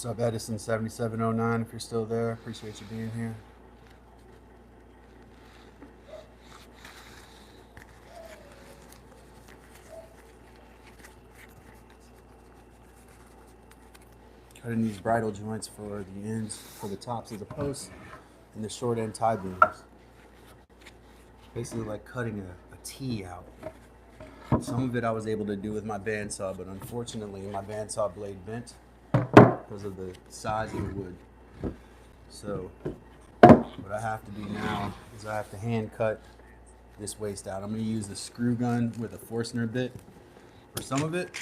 What's up, Edison7709? If you're still there, appreciate you being here. Cutting these bridle joints for the ends, for the tops of the posts, and the short end tie beams. Basically like cutting a T out. Some of it I was able to do with my bandsaw, but unfortunately my bandsaw blade bent because of the size of the wood. So what I have to do now is I have to hand cut this waste out. I'm going to use the screw gun with a Forstner bit for some of it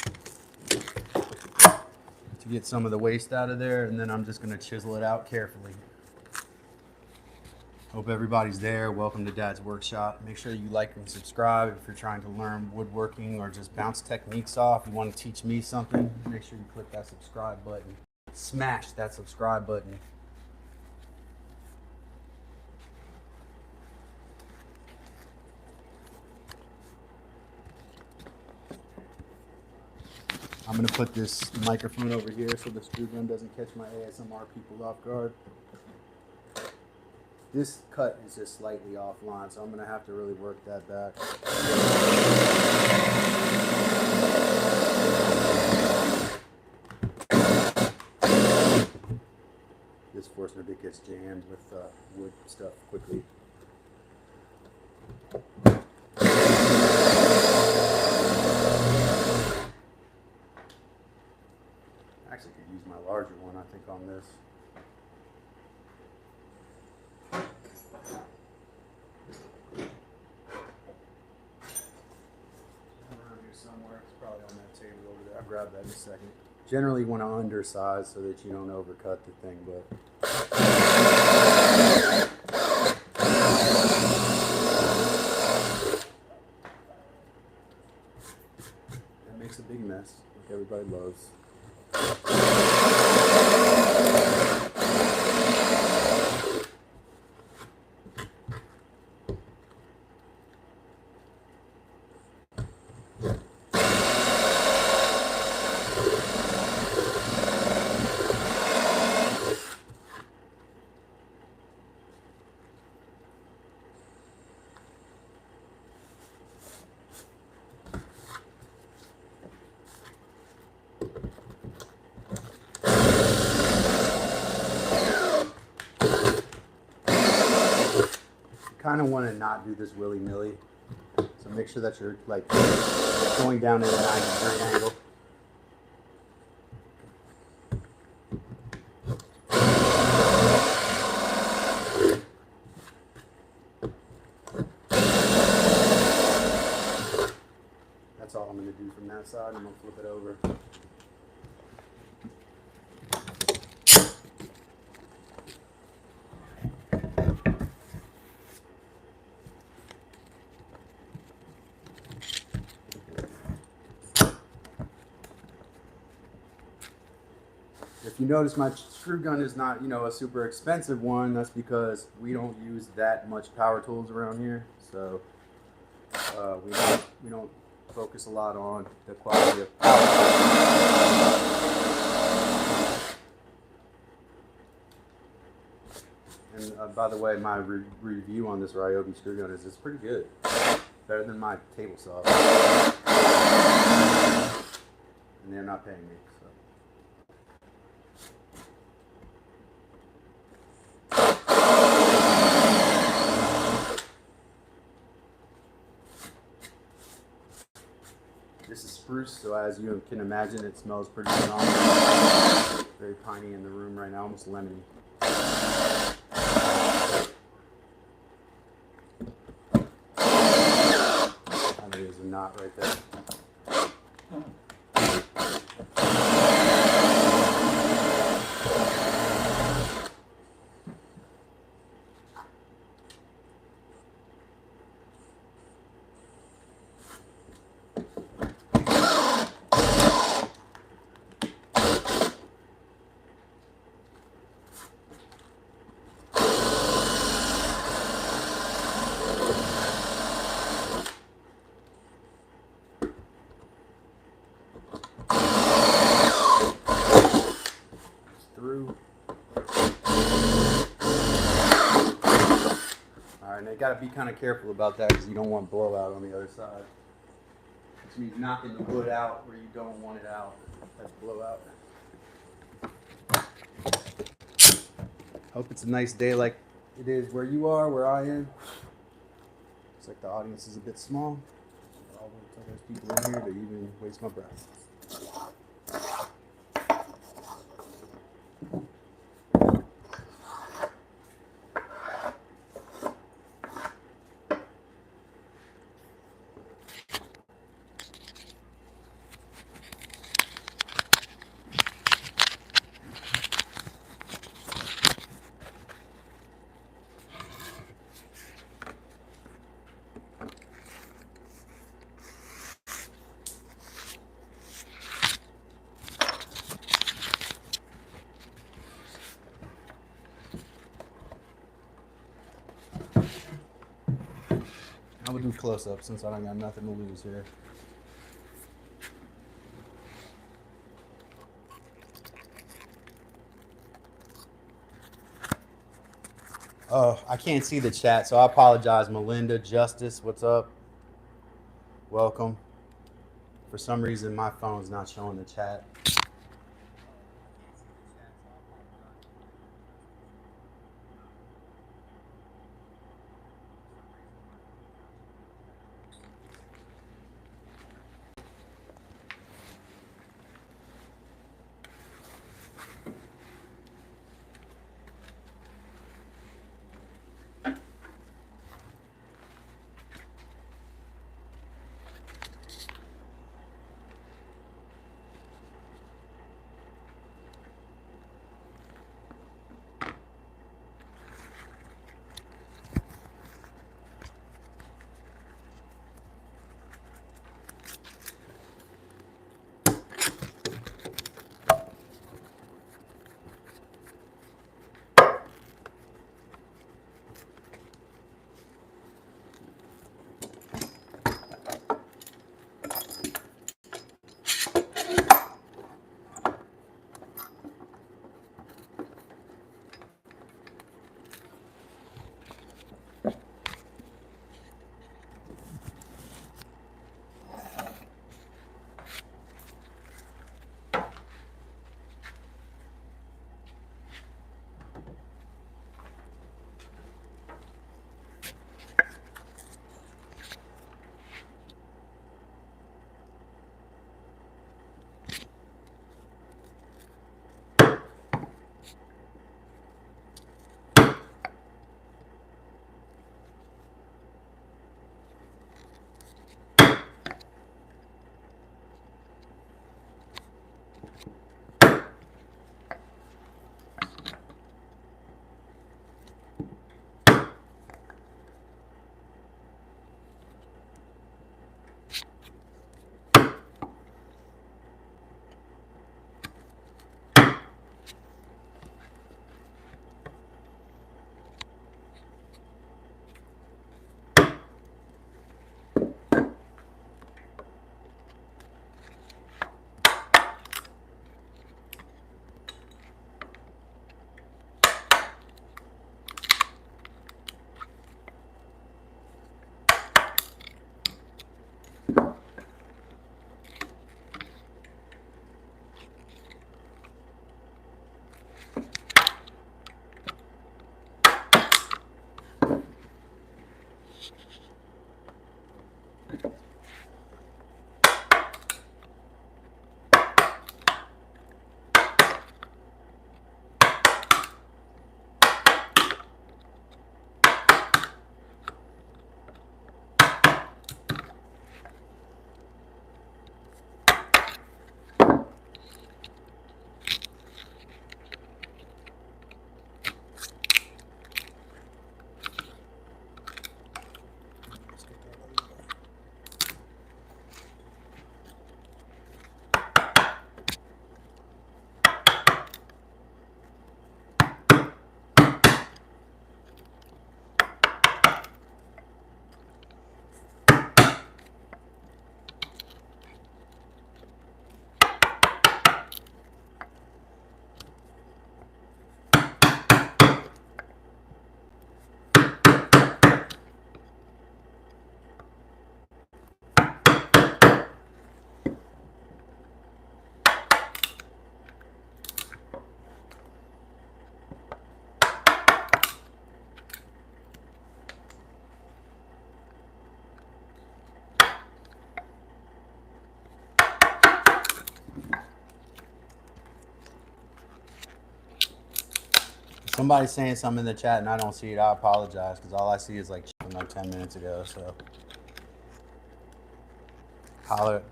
to get some of the waste out of there, and then I'm just going to chisel it out carefully. Hope everybody's there. Welcome to Dad's Workshop. Make sure you like and subscribe if you're trying to learn woodworking or just bounce techniques off. You want to teach me something, make sure you click that subscribe button. Smash that subscribe button. I'm going to put this microphone over here so the screw gun doesn't catch my ASMR people off guard. This cut is just slightly offline, so I'm going to have to really work that back. This Forstner bit gets jammed with wood stuff quickly. Actually could use my larger one, I think, on this. Around here somewhere, it's probably on that table over there. I'll grab that in a second. Generally you want to undersize so that you don't overcut the thing, but it makes a big mess, like everybody loves. Kind of want to not do this willy-nilly, so make sure that you're like going down at a 90-degree angle. That's all I'm going to do from that side. I'm going to flip it over. If you notice, my screw gun is not, a super expensive one. That's because we don't use that much power tools around here. So we don't focus a lot on the quality of power tools. And by the way, my review on this Ryobi screw gun is it's pretty good. Better than my table saw. And they're not paying me. This is spruce, so as you can imagine, it smells pretty strong. Very piney in the room right now, almost lemony. There's a knot right there. got to be kind of careful about that because you don't want blowout on the other side. Which means knocking the wood out where you don't want it out. That's blowout. Hope it's a nice day like it is where you are, where I am. Looks like the audience is a bit small. I don't tell those people in here to even waste my breath. I will do close up since I don't got nothing to lose here. Oh, I can't see the chat, so I apologize. Melinda, Justice, what's up? Welcome. For some reason, my phone's not showing the chat. Somebody's saying something in the chat and I don't see it. I apologize because all I see is like 10 minutes ago. So holler,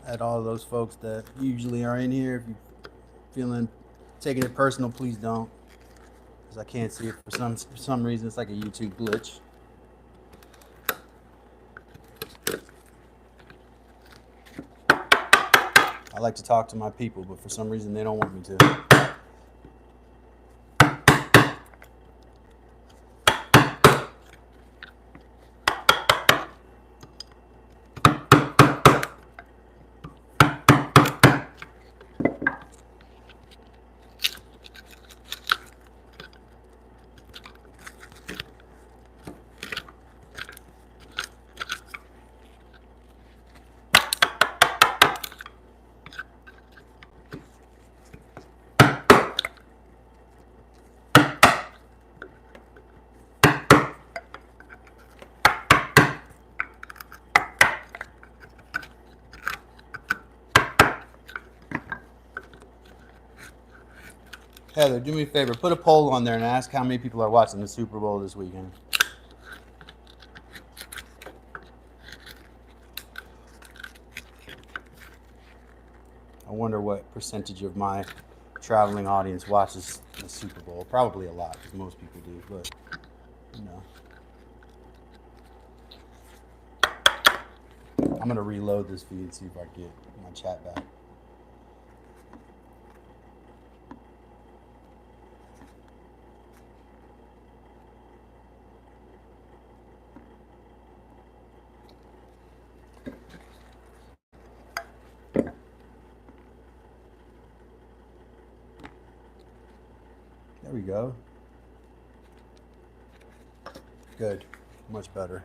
at all those folks that usually are in here. If you feeling taking it personal, please don't, because I can't see it for some reason. It's like a YouTube glitch. I like to talk to my people, but for some reason they don't want me to. Heather, do me a favor. Put a poll on there and ask how many people are watching the Super Bowl this weekend. I wonder what percentage of my traveling audience watches the Super Bowl. Probably a lot, because most people do, but, you know. I'm going to reload this feed and see if I can get my chat back. There we go. Good. Much better.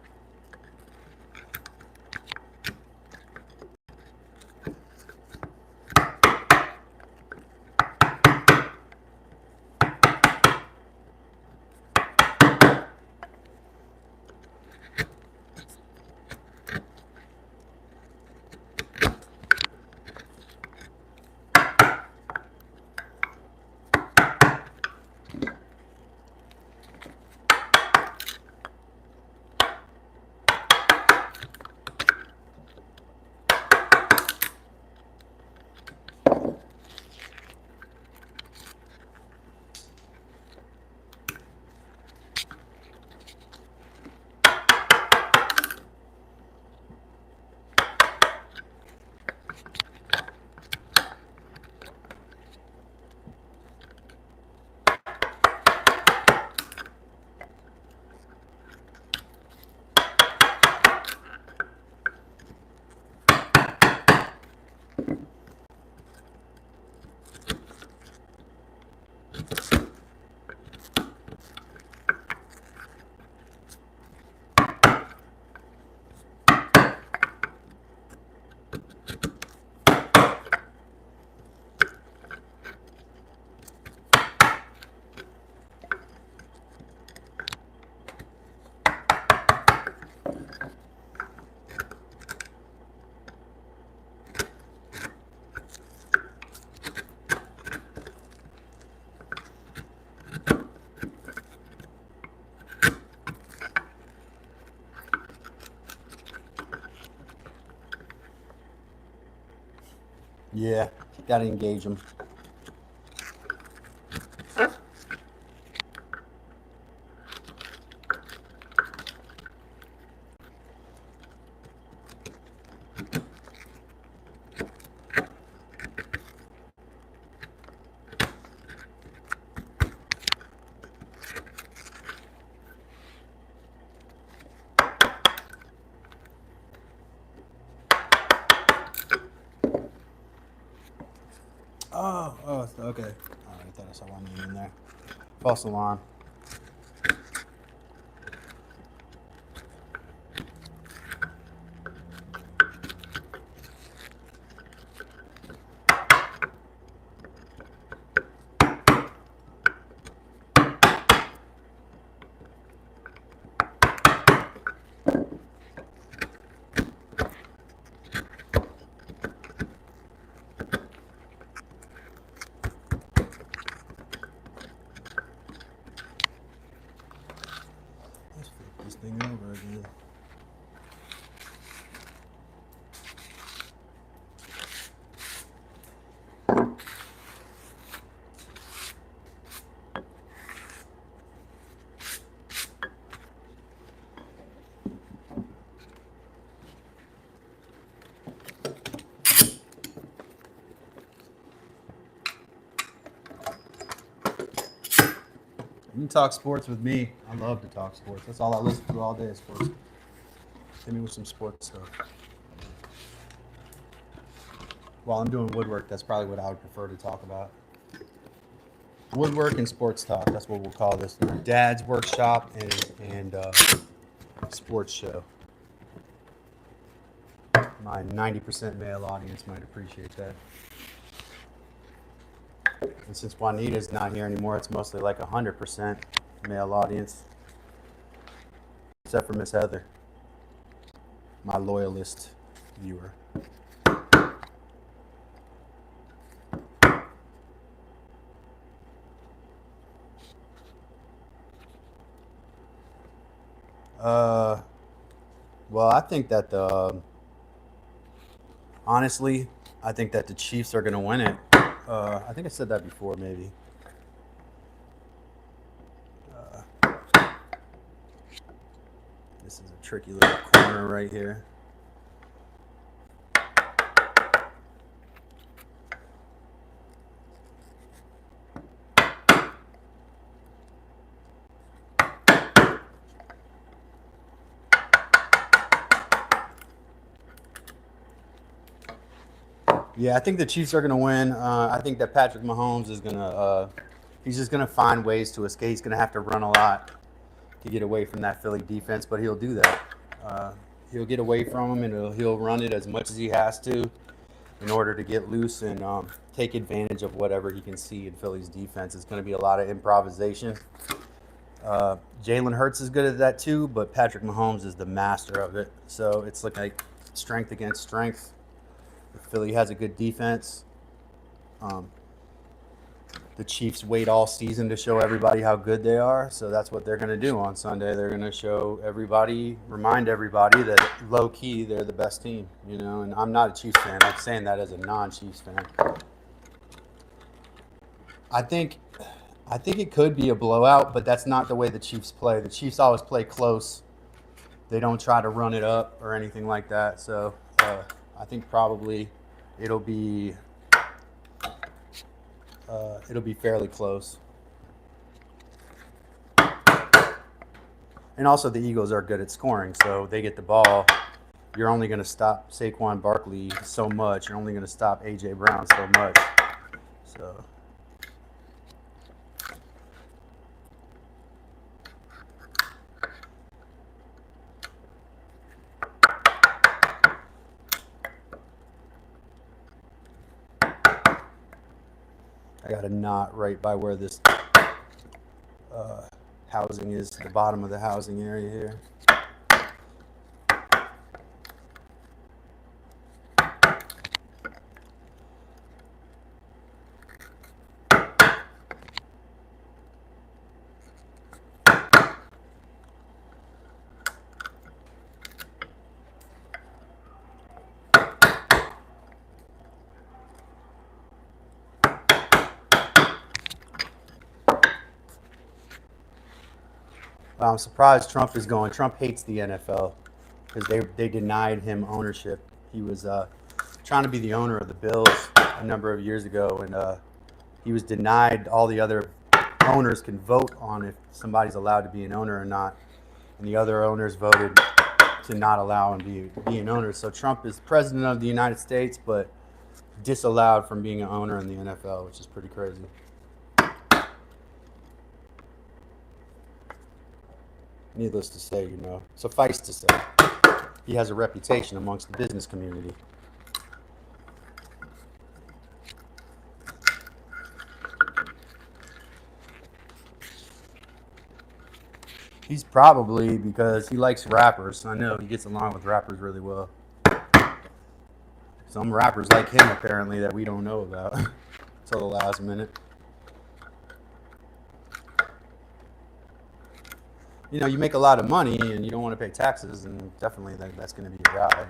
Yeah, gotta engage them. Oh, okay. All right, I thought I saw one name in there. False alarm. You can talk sports with me. I love to talk sports. That's all I listen to all day is sports. Hit me with some sports stuff. While I'm doing woodwork, that's probably what I would prefer to talk about. Woodwork and sports talk. That's what we'll call this. Dad's workshop and sports show. My 90% male audience might appreciate that. And since Juanita's not here anymore, it's mostly like 100% male audience. Except for Miss Heather, my loyalist viewer. Well, I think that honestly, I think that the Chiefs are going to win it. I think I said that before, maybe. This is a tricky little corner right here. Yeah, I think the Chiefs are going to win. I think that Patrick Mahomes is going to, he's just going to find ways to escape. He's going to have to run a lot to get away from that Philly defense, but he'll do that. He'll get away from him, and he'll run it as much as he has to in order to get loose and take advantage of whatever he can see in Philly's defense. It's going to be a lot of improvisation. Jalen Hurts is good at that too, but Patrick Mahomes is the master of it. So it's like strength against strength. Philly has a good defense. The Chiefs wait all season to show everybody how good they are, so that's what they're going to do on Sunday. They're going to show everybody, remind everybody that low key they're the best team, you know. And I'm not a Chiefs fan. I'm saying that as a non-Chiefs fan. I think it could be a blowout, but that's not the way the Chiefs play. The Chiefs always play close. They don't try to run it up or anything like that. So I think probably it'll be fairly close. And also the Eagles are good at scoring, so they get the ball. You're only going to stop Saquon Barkley so much. You're only going to stop A.J. Brown so much. So I got a knot right by where this housing is, the bottom of the housing area here. I'm surprised Trump is going. Trump hates the NFL because they denied him ownership. He was trying to be the owner of the Bills a number of years ago, and he was denied. All the other owners can vote on if somebody's allowed to be an owner or not, and the other owners voted to not allow him to be an owner. So Trump is president of the United States, but disallowed from being an owner in the NFL, which is pretty crazy. Needless to say, you know, suffice to say, he has a reputation amongst the business community. He's probably, because he likes rappers. I know he gets along with rappers really well. Some rappers like him, apparently, that we don't know about until the last minute. You know, you make a lot of money and you don't want to pay taxes, and definitely that's going to be a guy.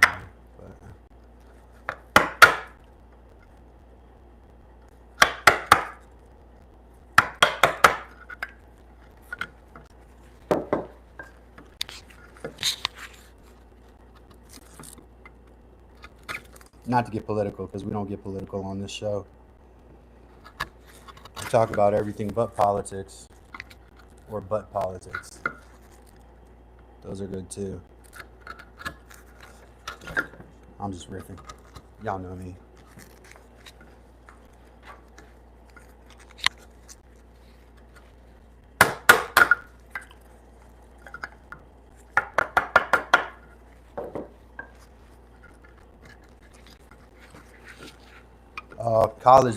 Not to get political, because we don't get political on this show. We talk about everything but politics. or butt politics. Those are good too. I'm just riffing. Y'all know me.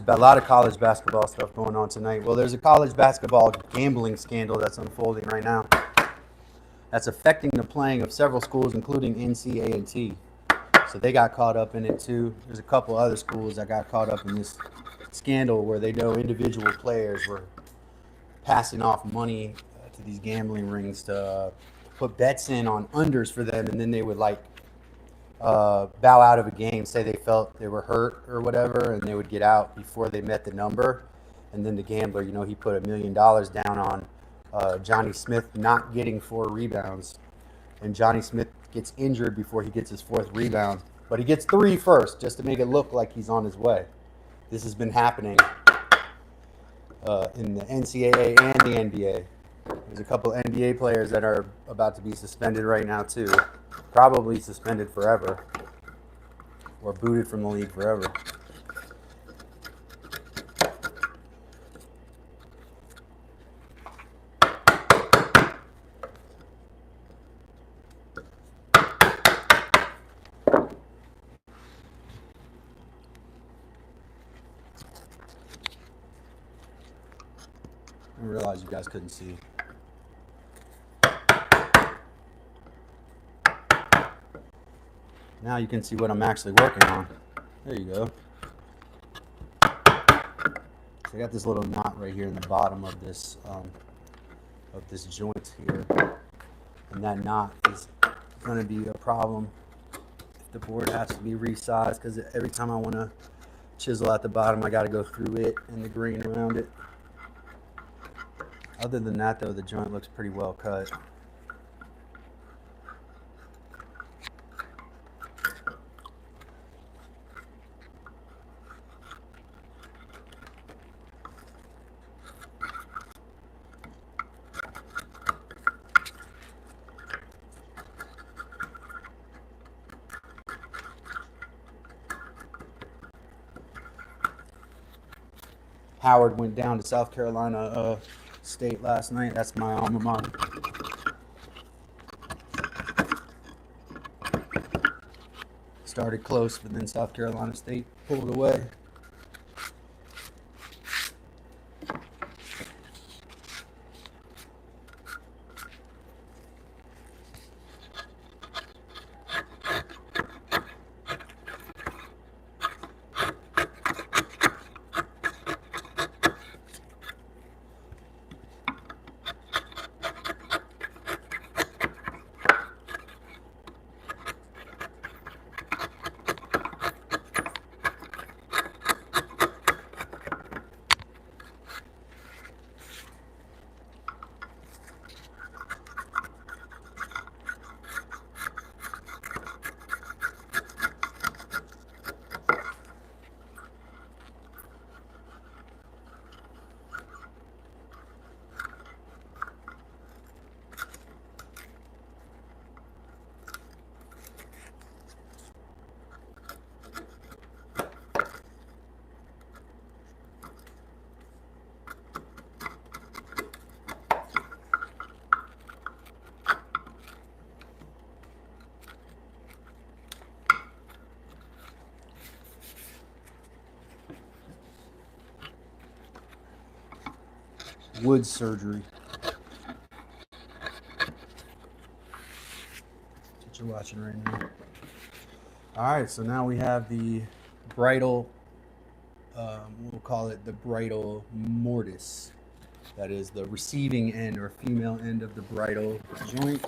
A lot of college basketball stuff going on tonight. Well, there's a college basketball gambling scandal that's unfolding right now. That's affecting the playing of several schools, including NCAA. So they got caught up in it too. There's a couple other schools that got caught up in this scandal where they know individual players were passing off money to these gambling rings to put bets in on unders for them, and then they would like bow out of a game, say they felt they were hurt or whatever, and they would get out before they met the number. And then the gambler, he put $1 million down on Johnny Smith not getting 4 rebounds. And Johnny Smith gets injured before he gets his 4th rebound. But he gets 3 first, just to make it look like he's on his way. This has been happening in the NCAA and the NBA. There's a couple NBA players that are about to be suspended right now too. Probably suspended forever. Or booted from the league forever. I realized you guys couldn't see. Now you can see what I'm actually working on. There you go. So I got this little knot right here in the bottom of this joint here, and that knot is going to be a problem if the board has to be resized, because every time I want to chisel at the bottom, I got to go through it and the grain around it. Other than that, though, the joint looks pretty well cut. Howard went down to South Carolina State last night. That's my alma mater. Started close, but then South Carolina State pulled away. Wood surgery. That's what you're watching right now. Alright, so now we have the bridal, we'll call it the bridal mortise. That is the receiving end or female end of the bridal joint.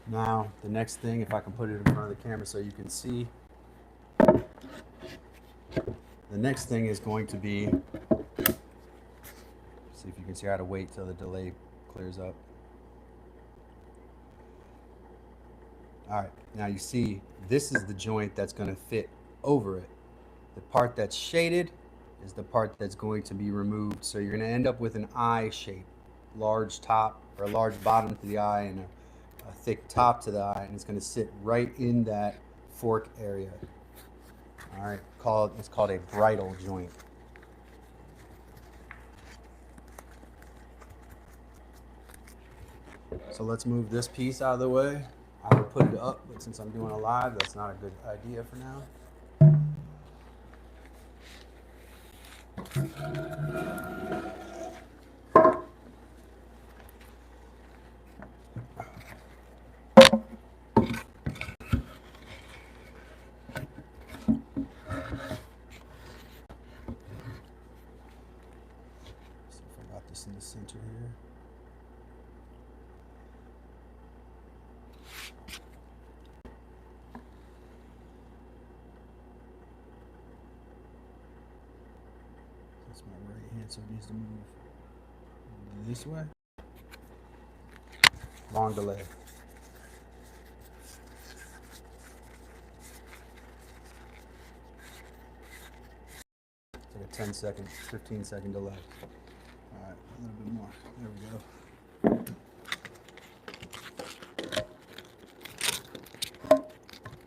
Now, the next thing, if I can put it in front of the camera so you can see, the next thing is going to be, see if you can see how to wait till the delay clears up. All right, now you see this is the joint that's going to fit over it. The part that's shaded is the part that's going to be removed. So you're going to end up with an eye shape, large top or a large bottom to the eye and a thick top to the eye, and it's going to sit right in that fork area. All right, it's called a bridal joint. So let's move this piece out of the way. I would put it up, but since I'm doing a live, that's not a good idea for now. See if I got this in the center here. That's my right hand, so it needs to move this way. Long delay. It's like a 10-second, 15-second delay. All right, a little bit more. There we go.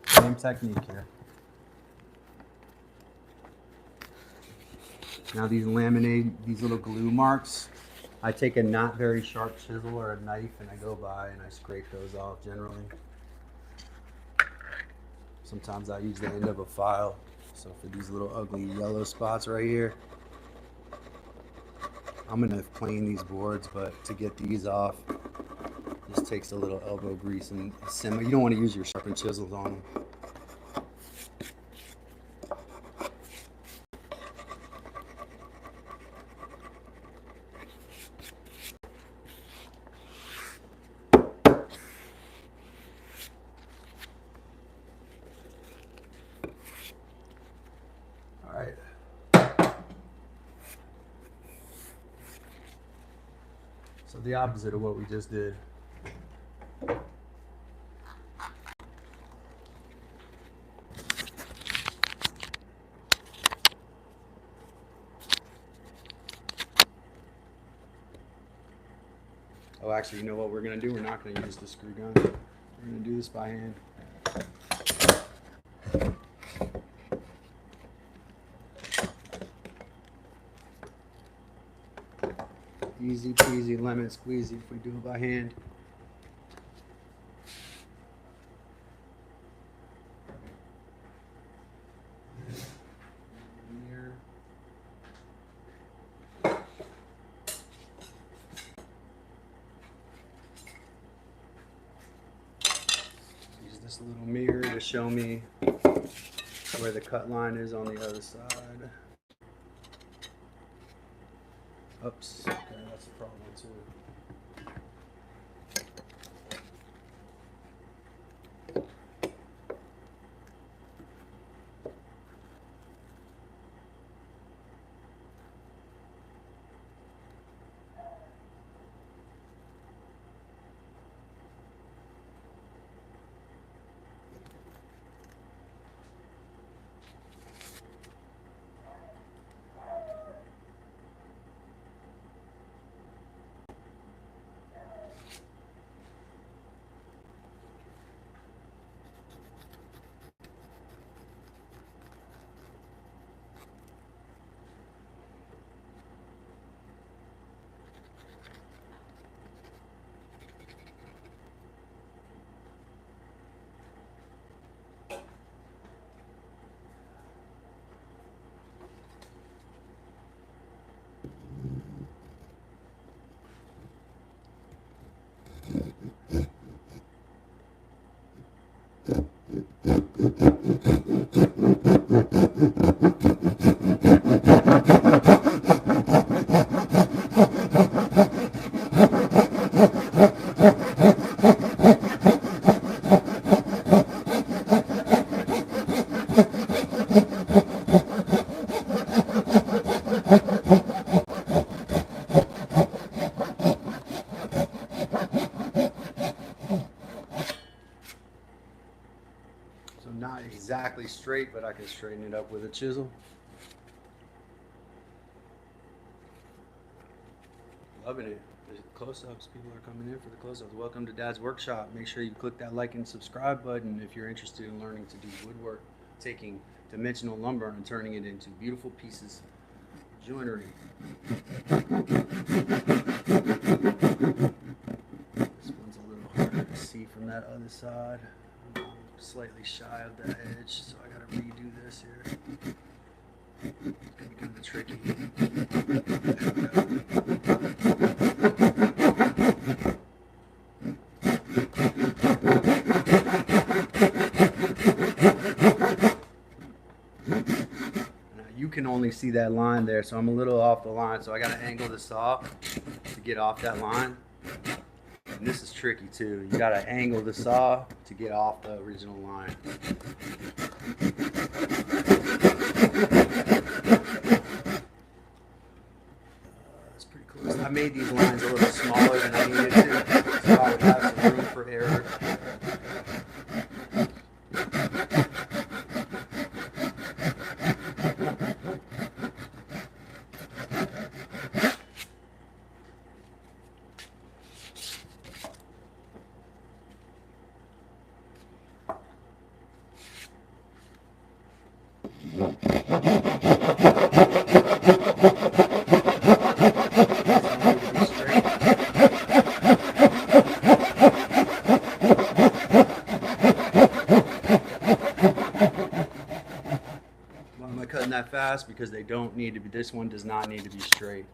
Same technique here. Now these little glue marks, I take a not very sharp chisel or a knife and I go by and I scrape those off generally. Sometimes I use the end of a file. So for these little ugly yellow spots right here, I'm gonna plane these boards, but to get these off, just takes a little elbow grease and you don't want to use your sharpened chisels on them. All right. So the opposite of what we just did. Oh, actually, you know what we're gonna do? We're not gonna use the screw gun. We're gonna do this by hand. Easy peasy lemon squeezy if we do it by hand. Use this little mirror to show me where the cut line is on the other side. Oops, okay, that's a problem too. exactly straight, but I can straighten it up with a chisel. Loving it. The close-ups, people are coming in for the close-ups. Welcome to Dad's Workshop. Make sure you click that like and subscribe button if you're interested in learning to do woodwork, taking dimensional lumber and turning it into beautiful pieces of joinery. This one's a little harder to see from that other side. I'm slightly shy of that edge, so I gotta redo this here. It's gonna be kind of tricky. You can only see that line there, so I'm a little off the line, so I got to angle the saw to get off that line. And this is tricky too. You got to angle the saw to get off the original line. That's pretty close. I made these lines a little smaller than I needed to, so I would have some room for error. Why am I cutting that fast? Because they don't need to be, this one does not need to be straight.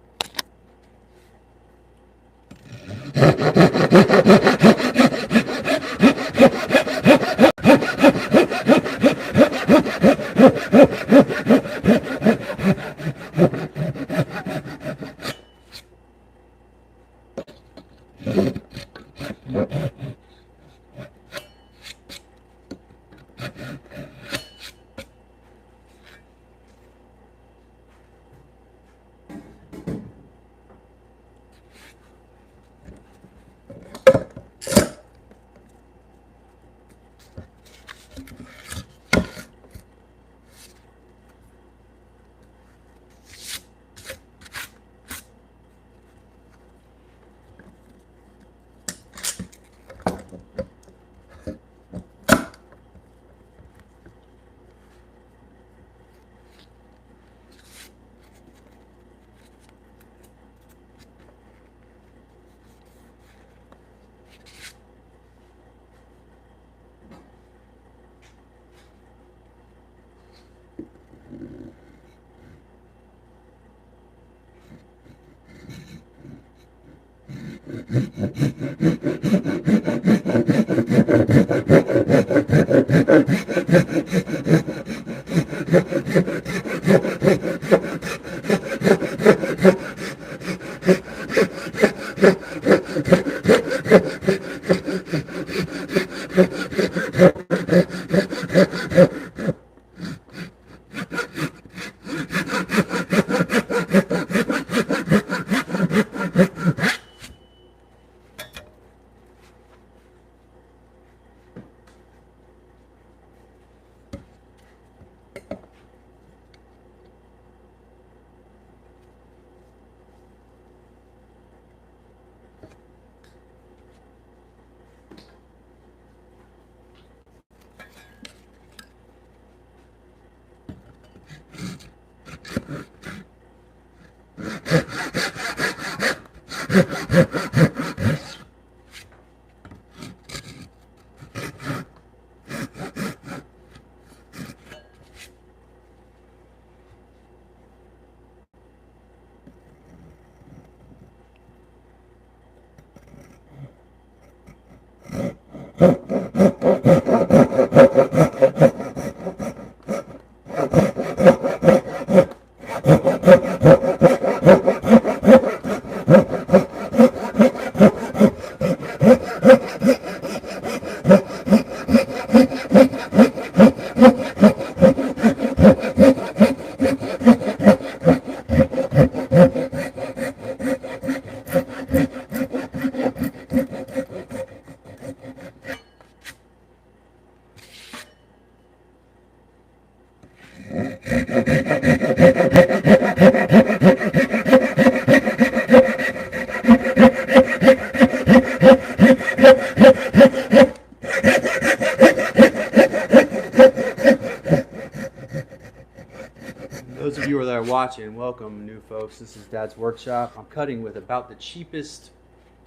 watching. Welcome, new folks. This is Dad's Workshop. I'm cutting with about the cheapest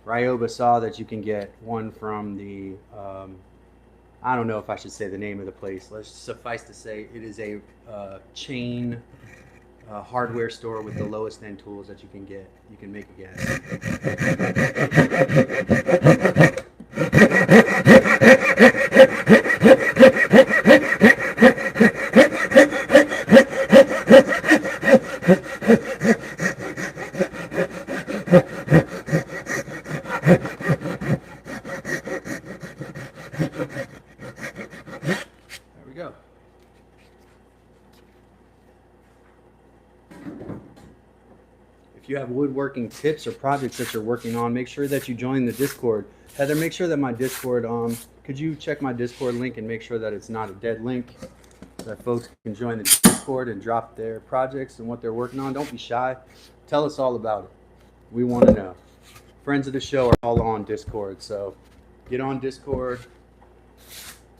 Ryoba saw that you can get. One from the, I don't know if I should say the name of the place. Let's suffice to say it is a chain hardware store with the lowest end tools that you can get. You can make a There we go. If you have woodworking tips or projects that you're working on, make sure that you join the Discord. Heather, make sure that my Discord, could you check my Discord link and make sure that it's not a dead link, so that folks can join the Discord and drop their projects and what they're working on. Don't be shy. Tell us all about it. We want to know. Friends of the show are all on Discord, so get on Discord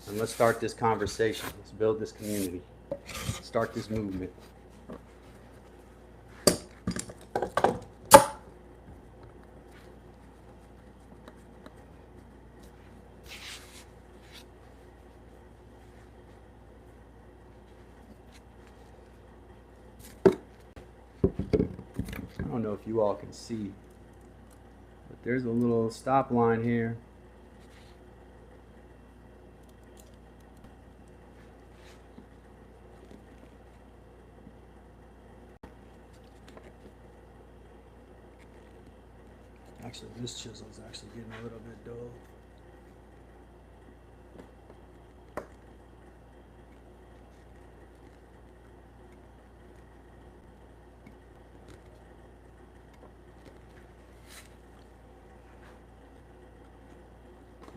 and let's start this conversation. Let's build this community. Start this movement. I don't know if you all can see, but there's a little stop line here. Actually, this chisel is actually getting a little bit dull.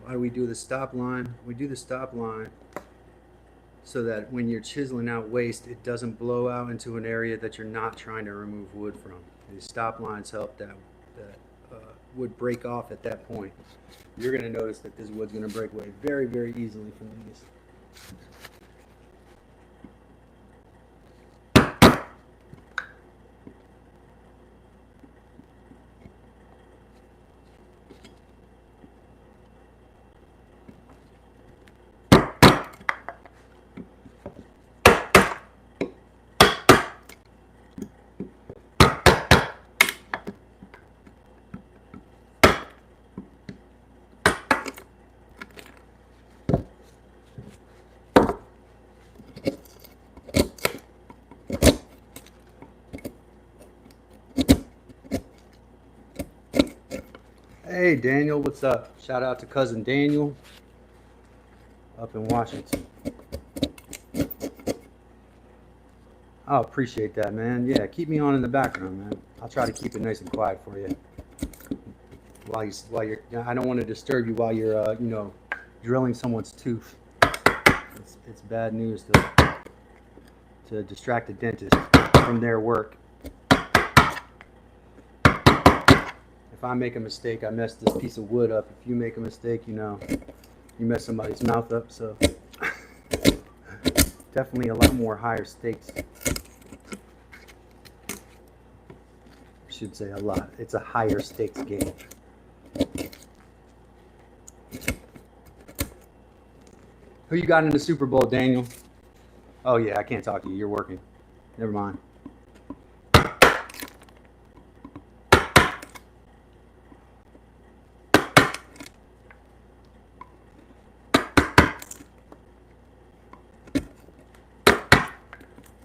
Why do we do the stop line? We do the stop line so that when you're chiseling out waste, it doesn't blow out into an area that you're not trying to remove wood from. These stop lines help that wood break off at that point. You're going to notice that this wood's going to break away very, very easily from these. Hey Daniel, what's up? Shout out to cousin Daniel up in Washington. I appreciate that, man. Yeah, keep me on in the background, man. I'll try to keep it nice and quiet for you. While you're, I don't want to disturb you while you're, drilling someone's tooth. It's bad news to distract a dentist from their work. If I make a mistake, I mess this piece of wood up. If you make a mistake, you mess somebody's mouth up. So definitely a lot more higher stakes. I should say a lot. It's a higher stakes game. Who you got in the Super Bowl, Daniel? Oh yeah, I can't talk to you. You're working. Never mind.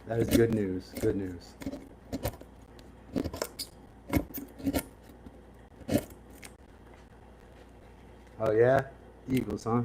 That is good news. Good news. Oh yeah? Eagles, huh?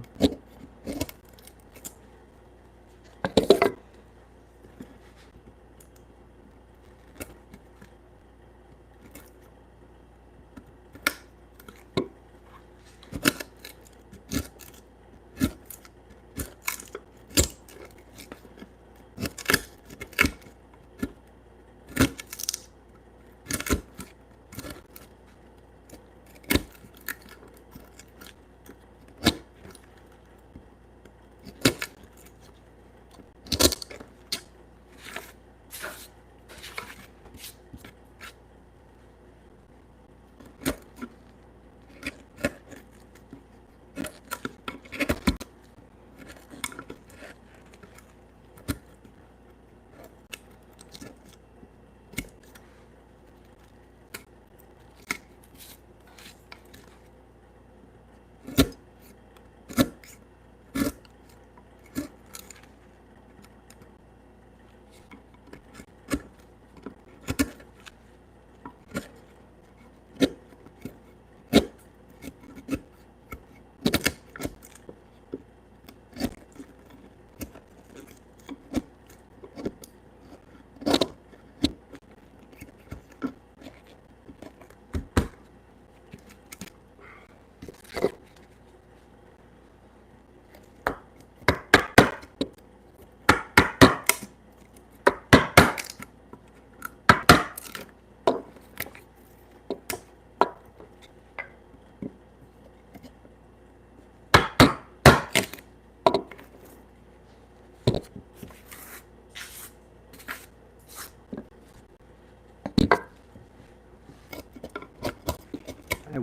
Hey,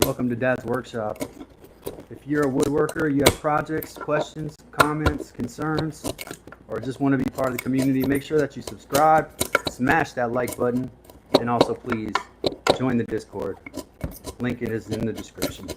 welcome to Dad's Workshop. If you're a woodworker, you have projects, questions, comments, concerns, or just want to be part of the community, make sure that you subscribe, smash that like button, and also please join the Discord. Link is in the description.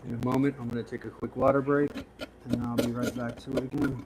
In a moment, I'm going to take a quick water break, and I'll be right back to it again.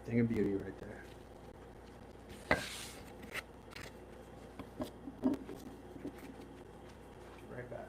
Thing of beauty right there. Right back.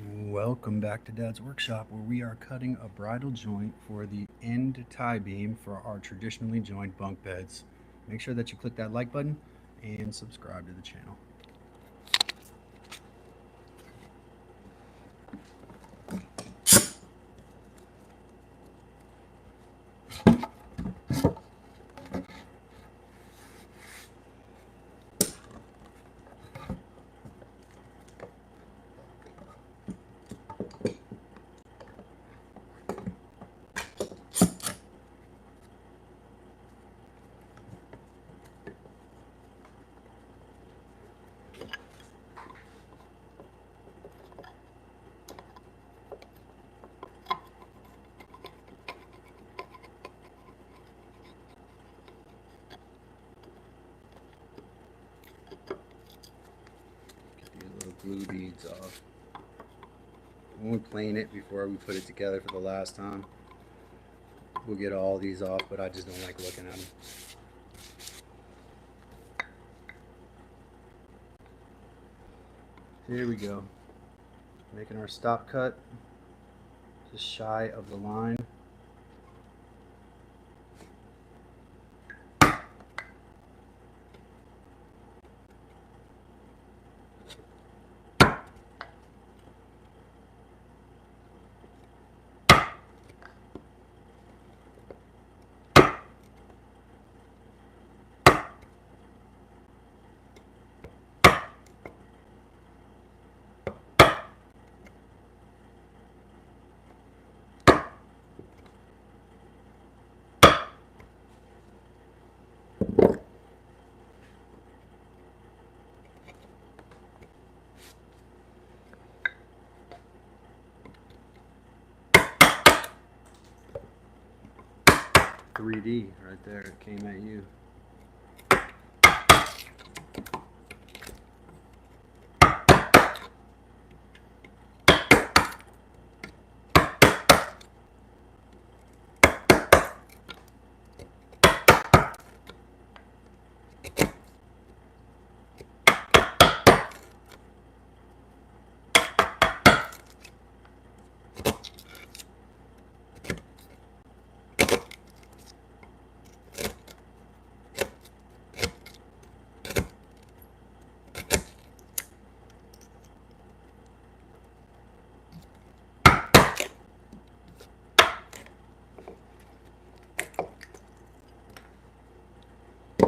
Welcome back to Dad's Workshop, where we are cutting a bridal joint for the end tie beam for our traditionally joined bunk beds. Make sure that you click that like button and subscribe to the channel. Glue beads off. When we plane it before we put it together for the last time, we'll get all these off, but I just don't like looking at them. Here we go. Making our stop cut just shy of the line. .3D right there, it came at you.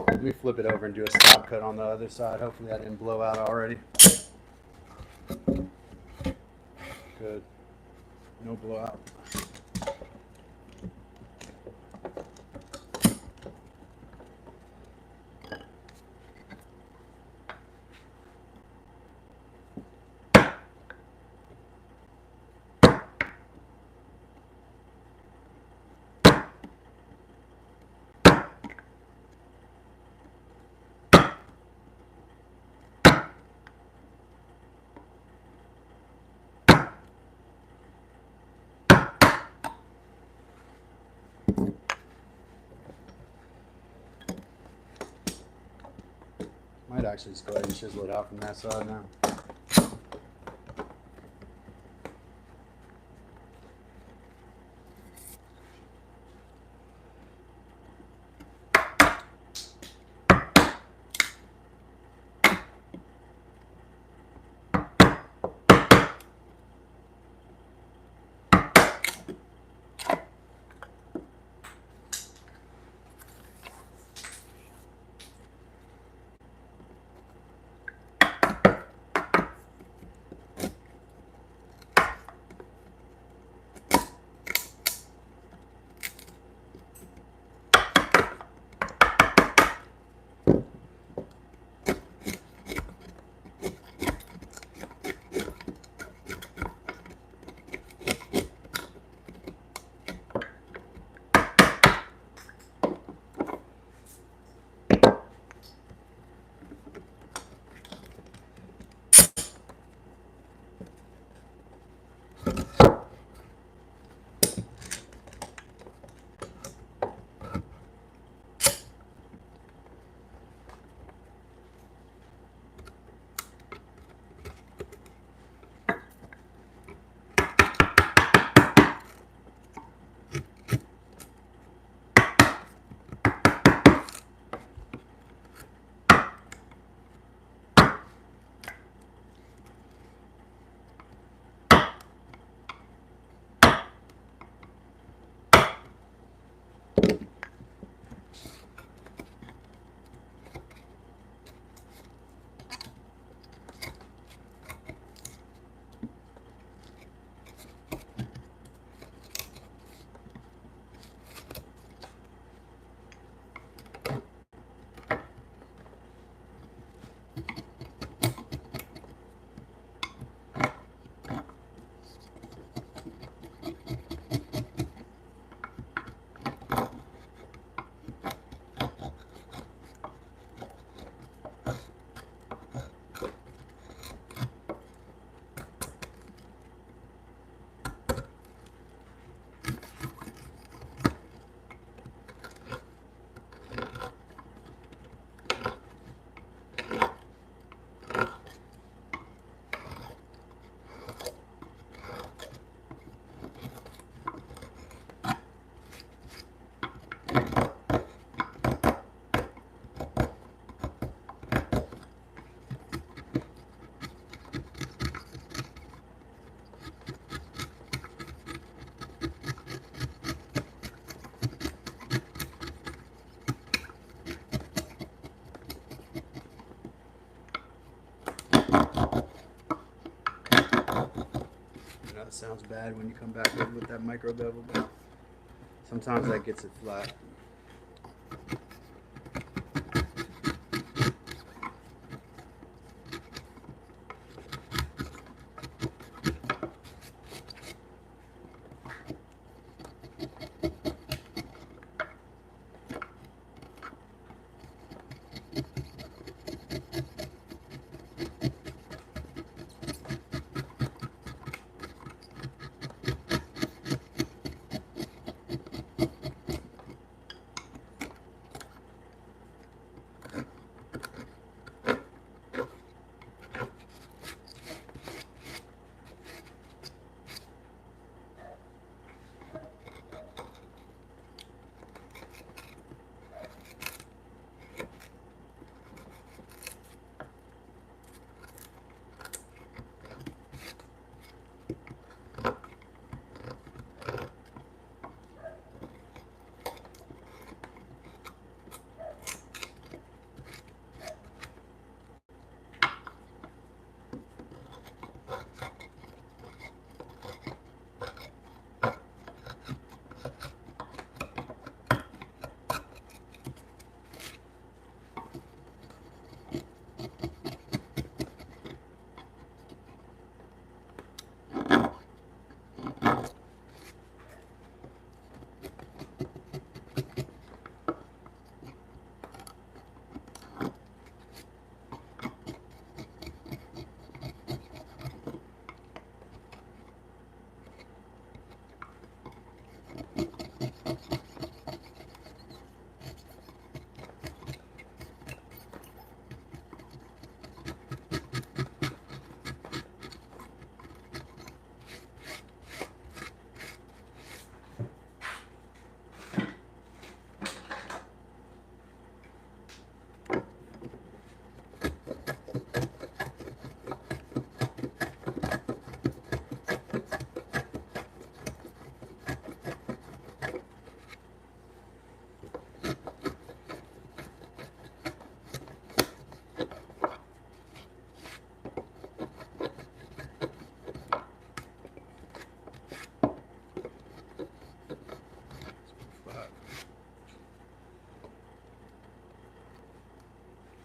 Let me flip it over and do a stop cut on the other side. Hopefully that didn't blow out already. Good. No blowout. Might actually just go ahead and chisel it out from that side now. sounds bad when you come back in with that micro bevel, but sometimes that gets it flat.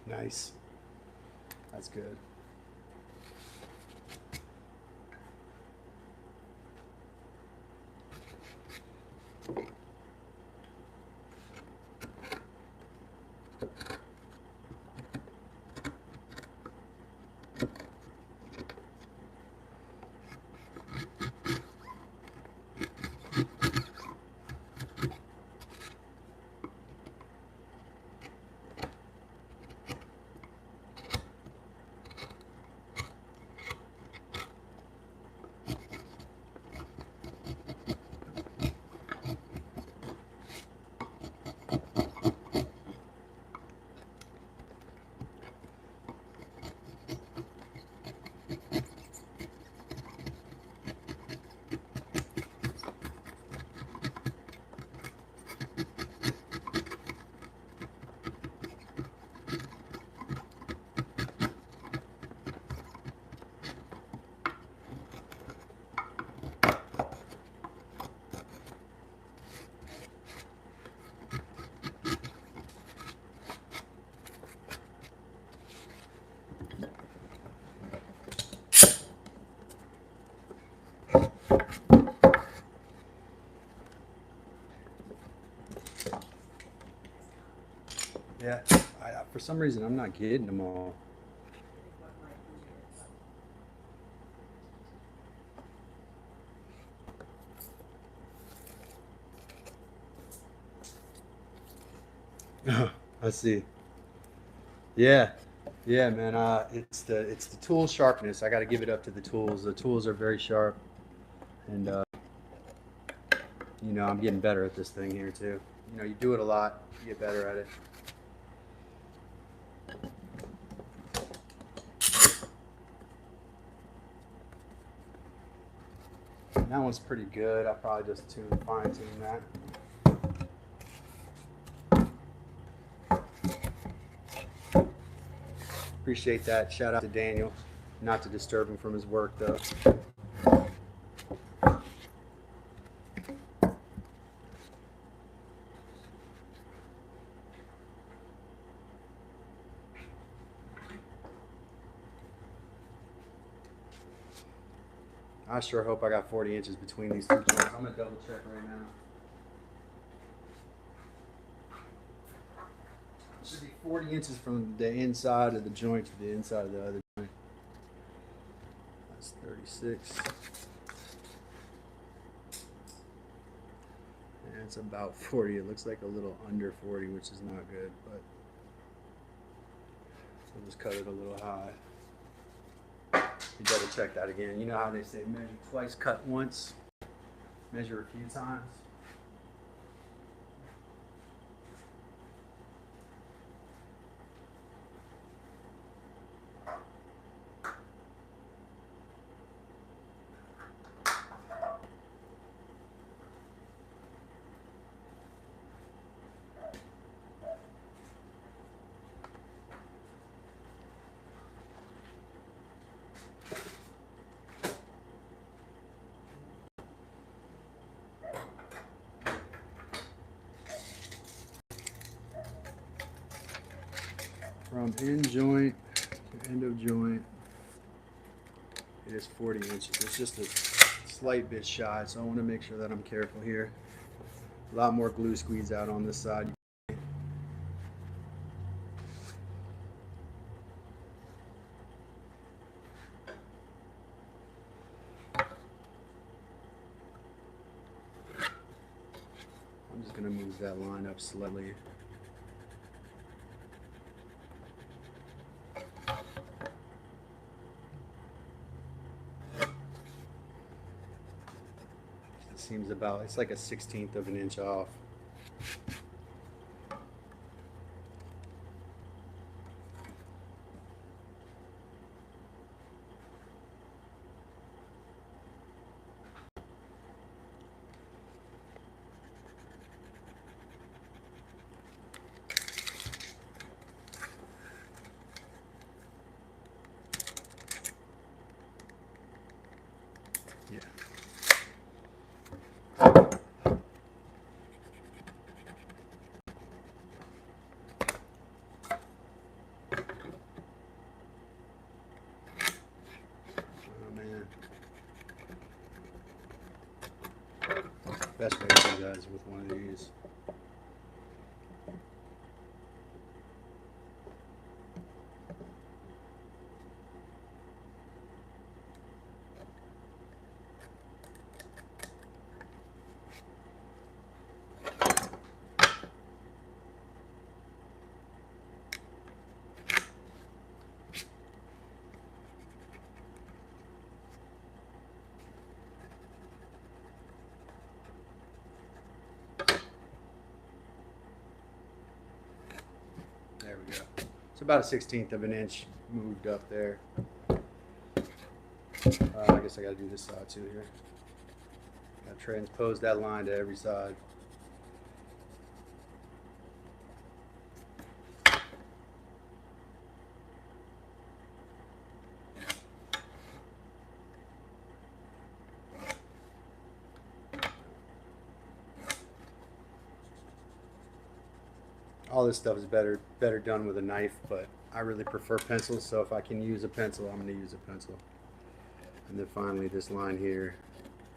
Nice. That's good. Yeah, for some reason I'm not getting them all. I see. Yeah, yeah, man. It's the tool sharpness. I got to give it up to the tools. The tools are very sharp, and I'm getting better at this thing here too. You do it a lot, you get better at it. And that one's pretty good. I'll probably just fine tune that. Appreciate that. Shout out to Daniel. Not to disturb him from his work though. I sure hope I got 40 inches between these two joints. I'm gonna double check right now. It should be 40 inches from the inside of the joint to the inside of the other joint. That's 36. And it's about 40. It looks like a little under 40, which is not good, but I'll just cut it a little high. You double check that again. You know how they say measure twice, cut once, measure a few times. From end joint to end of joint, it is 40 inches. It's just a slight bit shy, so I want to make sure that I'm careful here. A lot more glue squeeze out on this side. I'm just going to move that line up slightly. Seems about, it's like a 1/16 of an inch off. Yeah. Best way to do that is with one of these. There we go. It's about a 1/16 of an inch moved up there. I guess I got to do this side too here. Got to transpose that line to every side. All this stuff is better done with a knife, but I really prefer pencils, so if I can use a pencil, I'm going to use a pencil. And then finally, this line here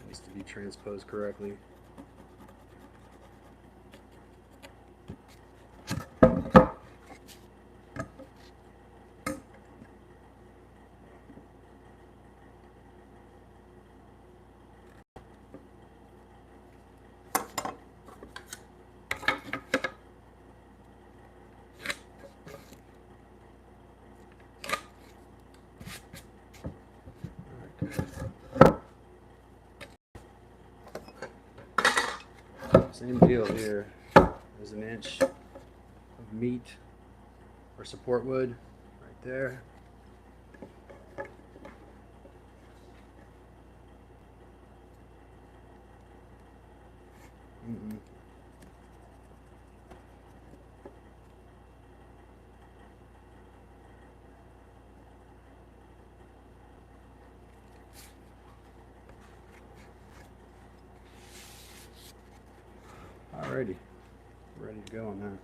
needs to be transposed correctly. Same deal here. There's an inch of meat or support wood right there. Alrighty, ready to go on that.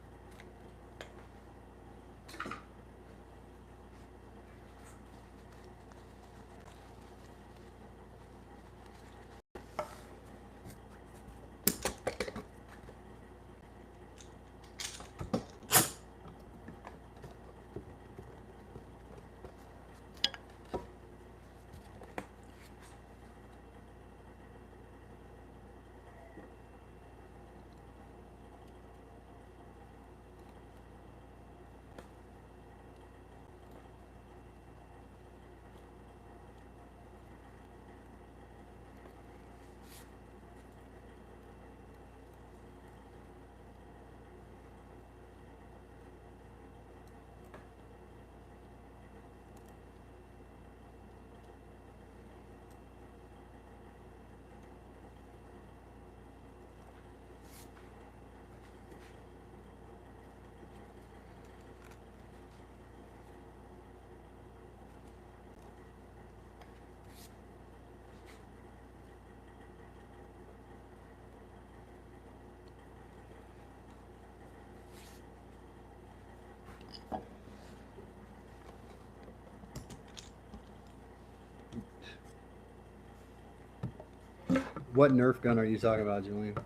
What Nerf gun are you talking about, Julian?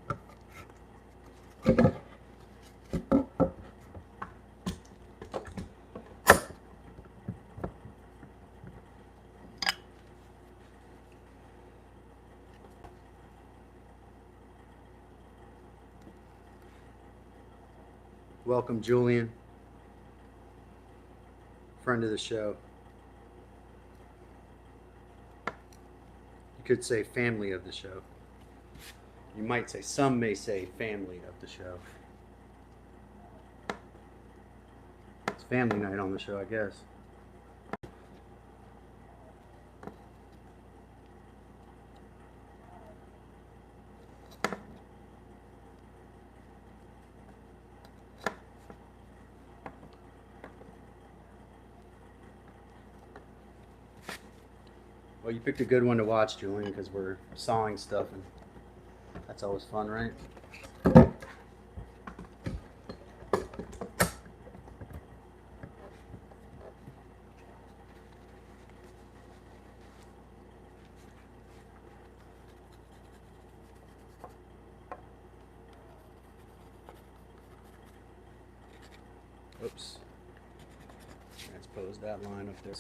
Welcome, Julian. Friend of the show. You could say family of the show. You might say, some may say family of the show. It's family night on the show, I guess. Well, you picked a good one to watch, Julian, because we're sawing stuff, and that's always fun, right? Oops. Transpose that line up there.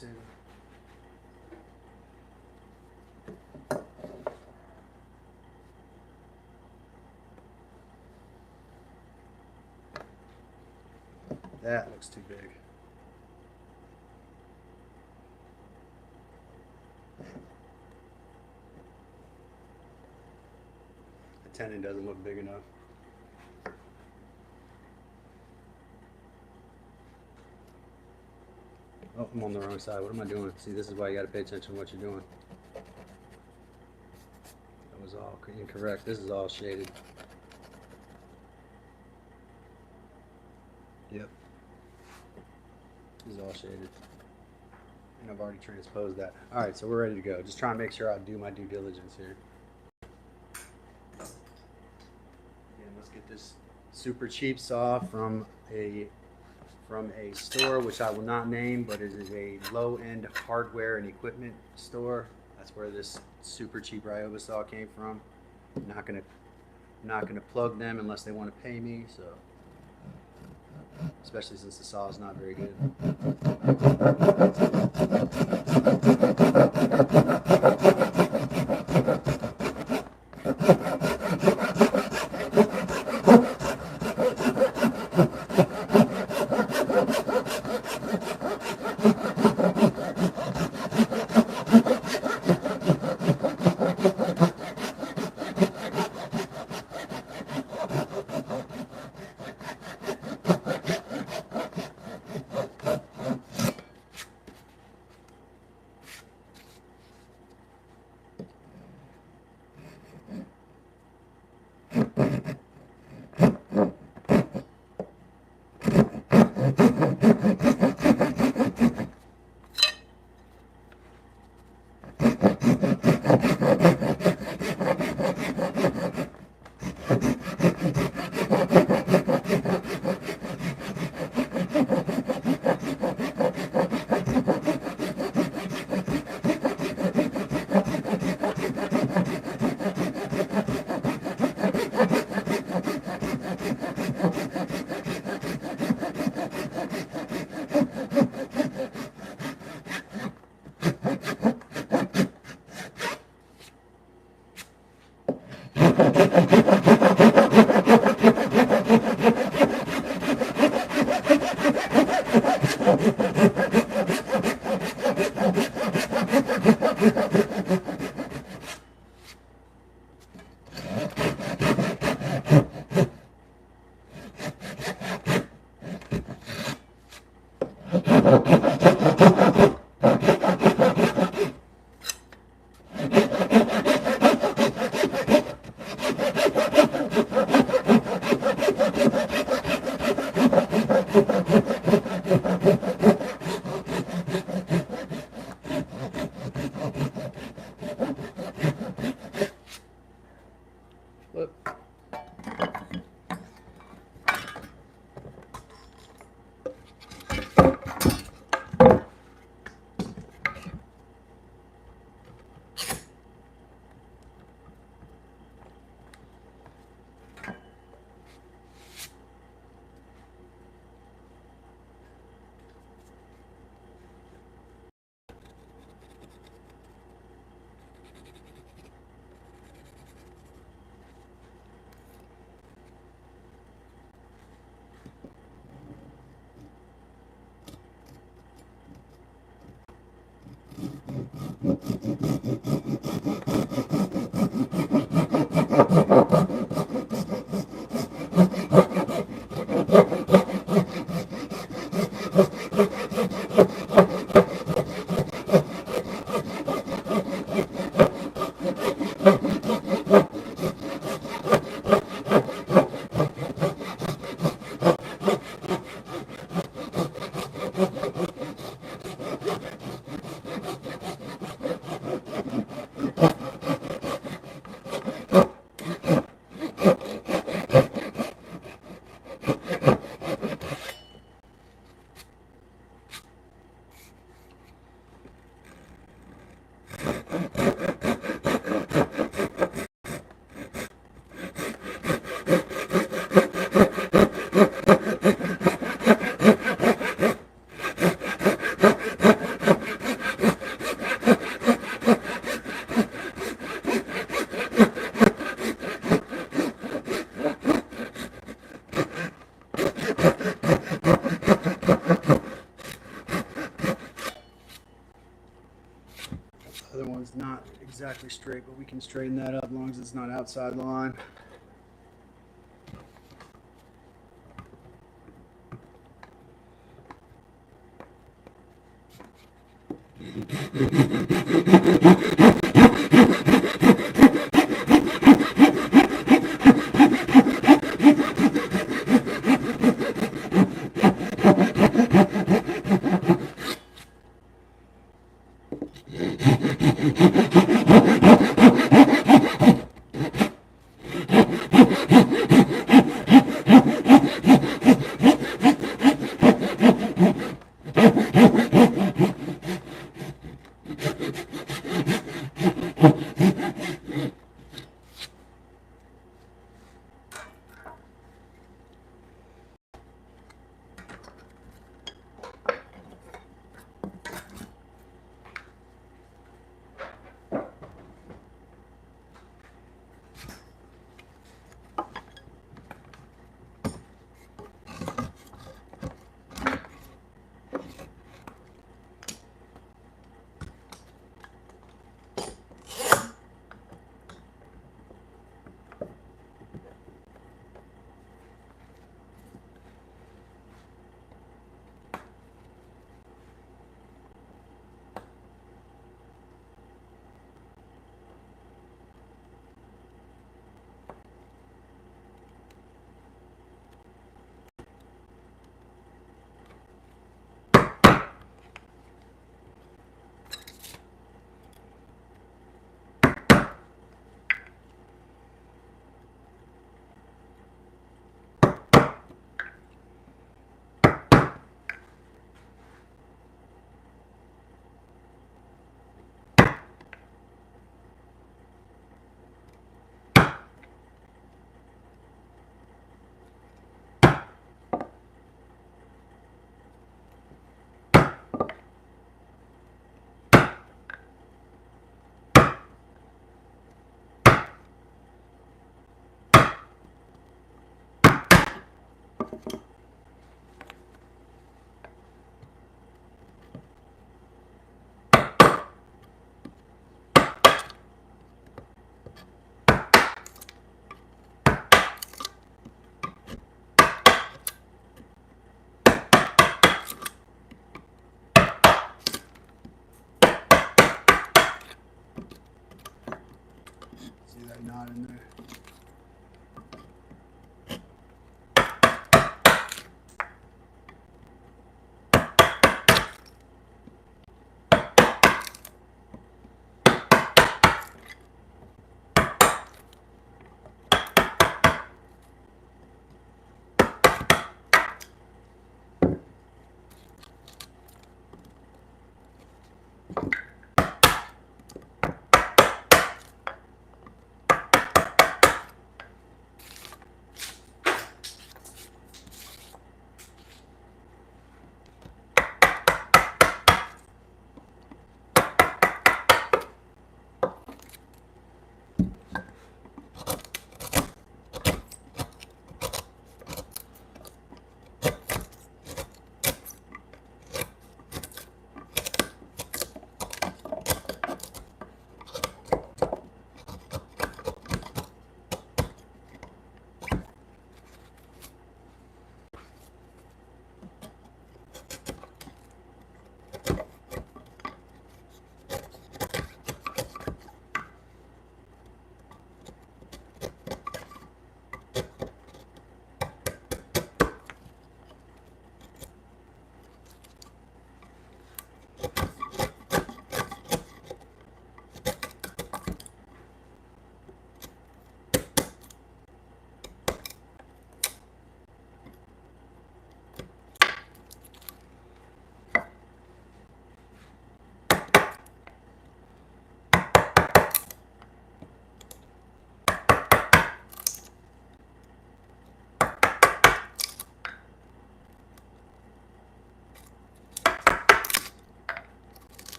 That looks too big. The tenon doesn't look big enough. Oh, I'm on the wrong side. What am I doing? See, this is why you got to pay attention to what you're doing. That was all incorrect. This is all shaded. Yep. This is all shaded. And I've already transposed that. Alright, so we're ready to go. Just trying to make sure I do my due diligence here. Again, let's get this super cheap saw from a store which I will not name, but it is a low-end hardware and equipment store. That's where this super cheap Ryoba saw came from. I'm not gonna plug them unless they want to pay me, so especially since the saw is not very good. exactly straight, but we can straighten that up as long as it's not outside line. See that knot in there?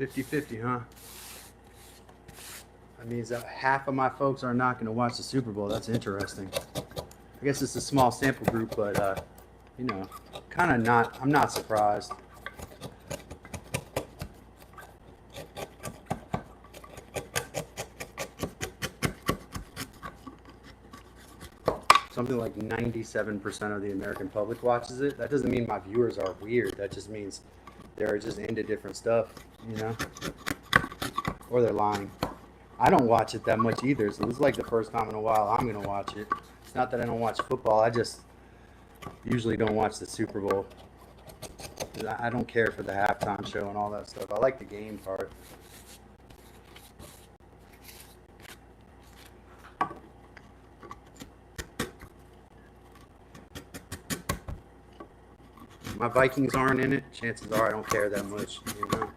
50-50, huh? That means that half of my folks are not going to watch the Super Bowl. That's interesting. I guess it's a small sample group, but, you know, kind of not, I'm not surprised. Something like 97% of the American public watches it. That doesn't mean my viewers are weird. That just means they're just into different stuff, you know? Or they're lying. I don't watch it that much either, so this is like the first time in a while I'm going to watch it. It's not that I don't watch football. I just usually don't watch the Super Bowl. I don't care for the halftime show and all that stuff. I like the game part. My Vikings aren't in it. Chances are I don't care that much, you know.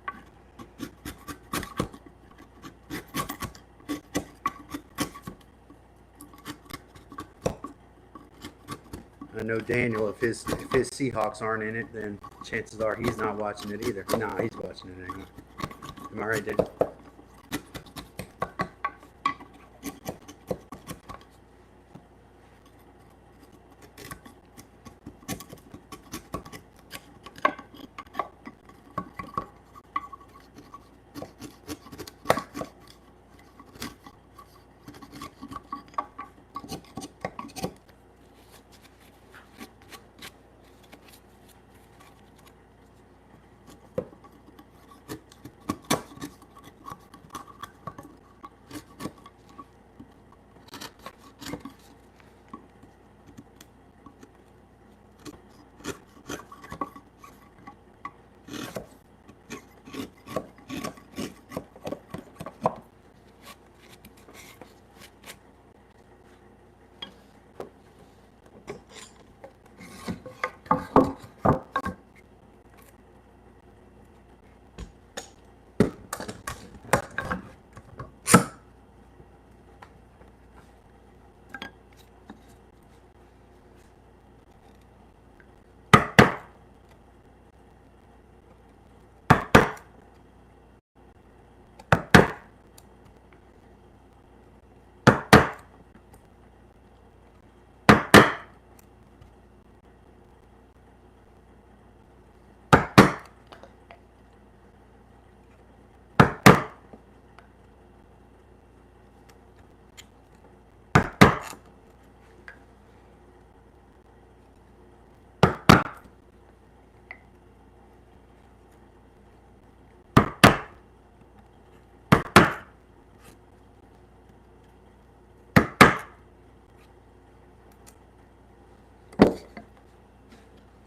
I know Daniel, if his Seahawks aren't in it, then chances are he's not watching it either. Nah, he's watching it anyway. Am I right, Daniel?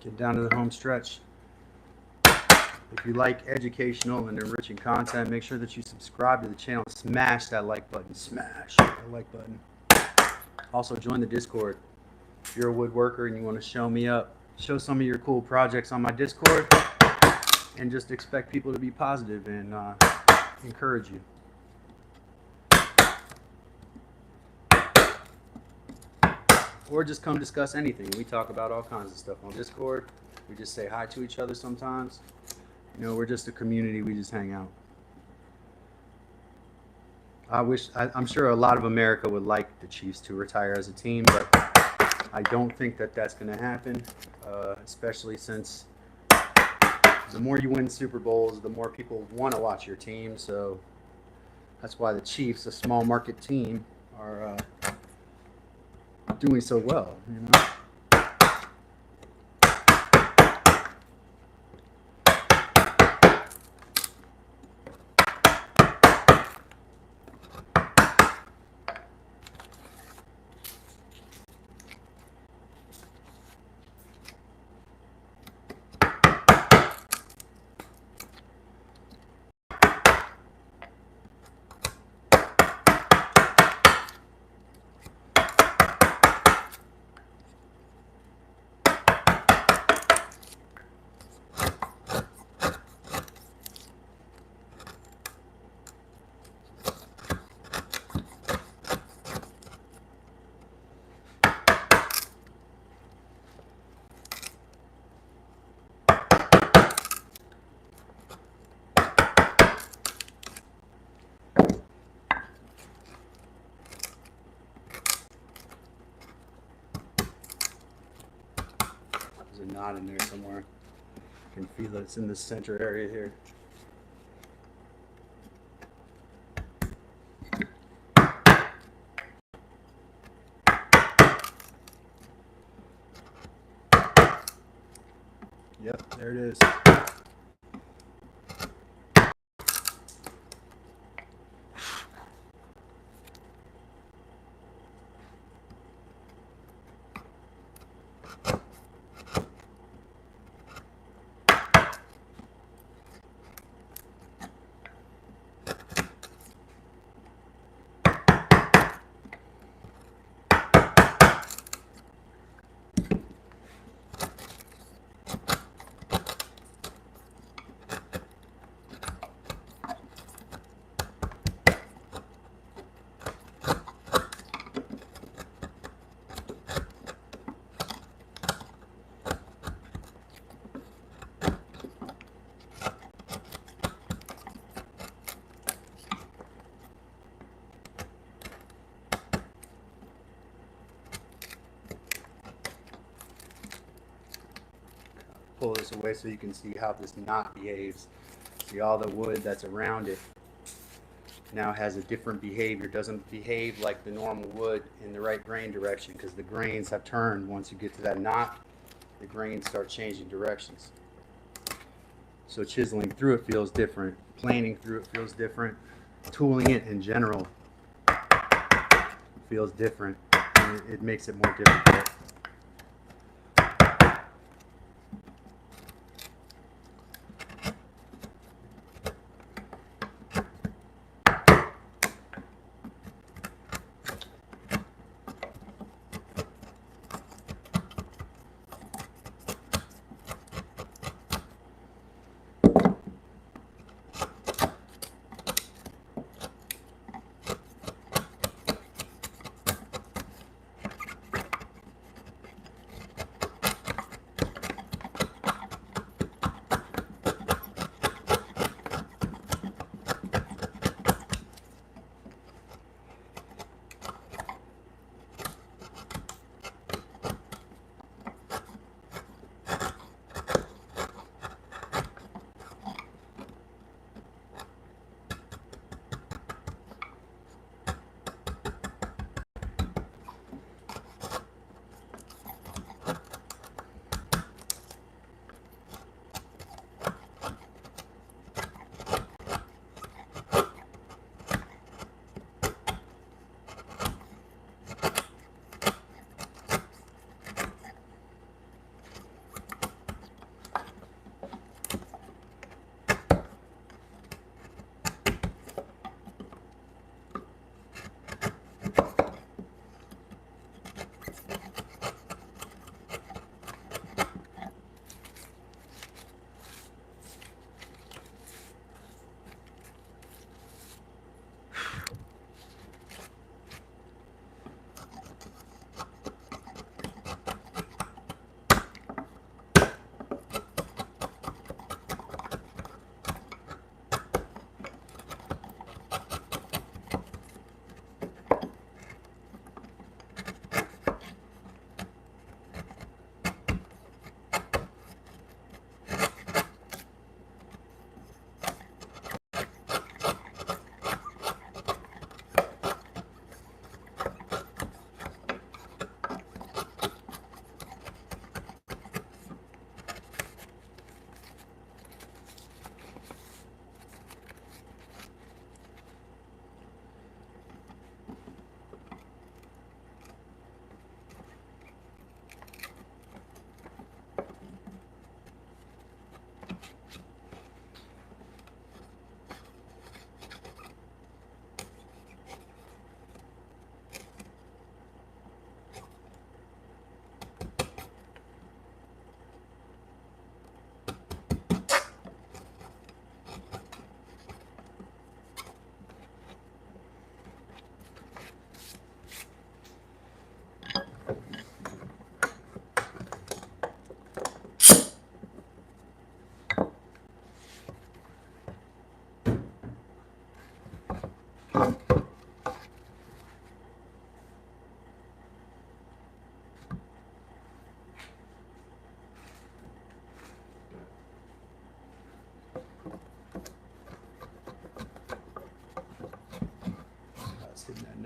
Get down to the home stretch. If you like educational and enriching content, make sure that you subscribe to the channel. Smash that like button. Smash that like button. Also, join the Discord. If you're a woodworker and you want to show me up, show some of your cool projects on my Discord, and just expect people to be positive and encourage you. Or just come discuss anything. We talk about all kinds of stuff on Discord. We just say hi to each other sometimes. You know, we're just a community. We just hang out. I'm sure a lot of America would like the Chiefs to retire as a team, but I don't think that that's going to happen, especially since the more you win Super Bowls, the more people want to watch your team. So that's why the Chiefs, a small market team, are doing so well, you know. There's a knot in there somewhere. You can feel it. It's in the center area here. Yep, there it is. Pull this away so you can see how this knot behaves. See, all the wood that's around it now has a different behavior. It doesn't behave like the normal wood in the right grain direction because the grains have turned. Once you get to that knot, the grains start changing directions. So chiseling through it feels different. Planing through it feels different. Tooling it in general feels different. And it makes it more difficult.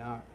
not?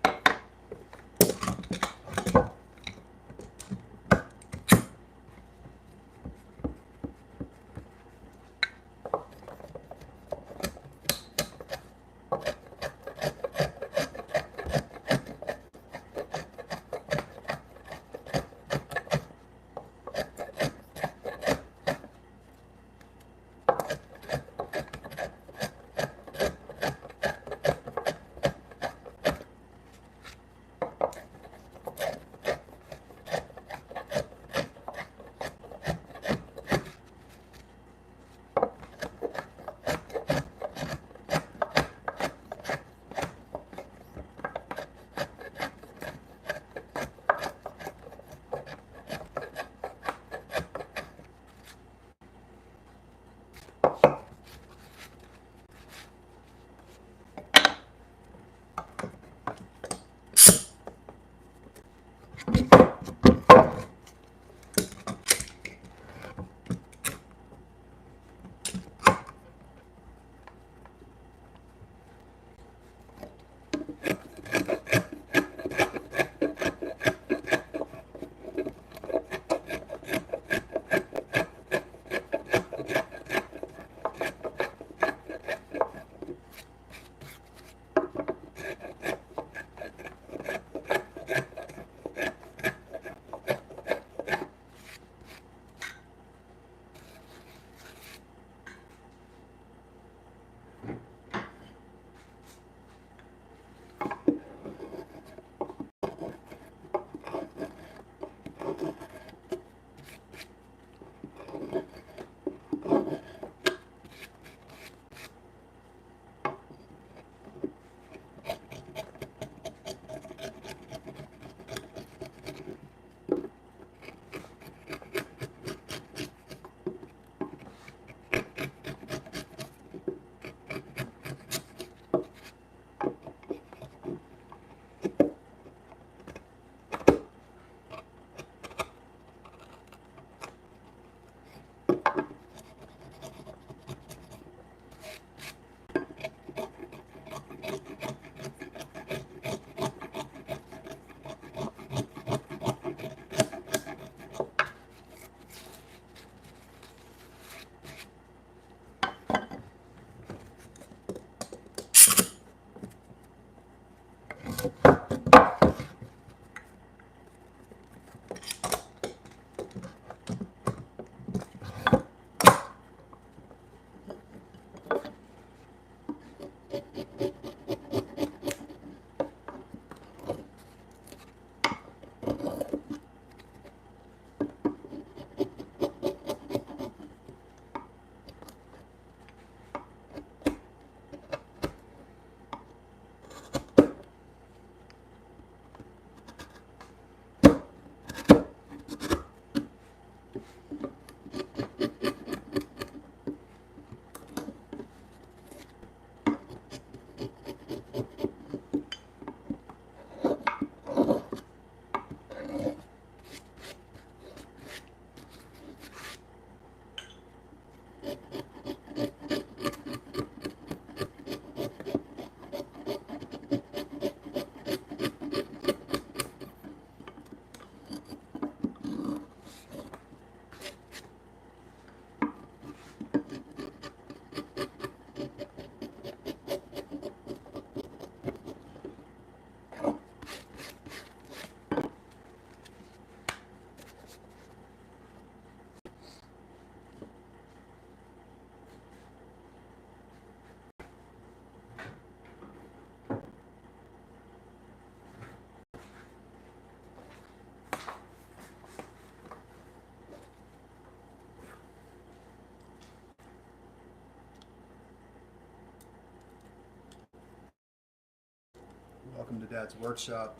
Welcome to Dad's workshop.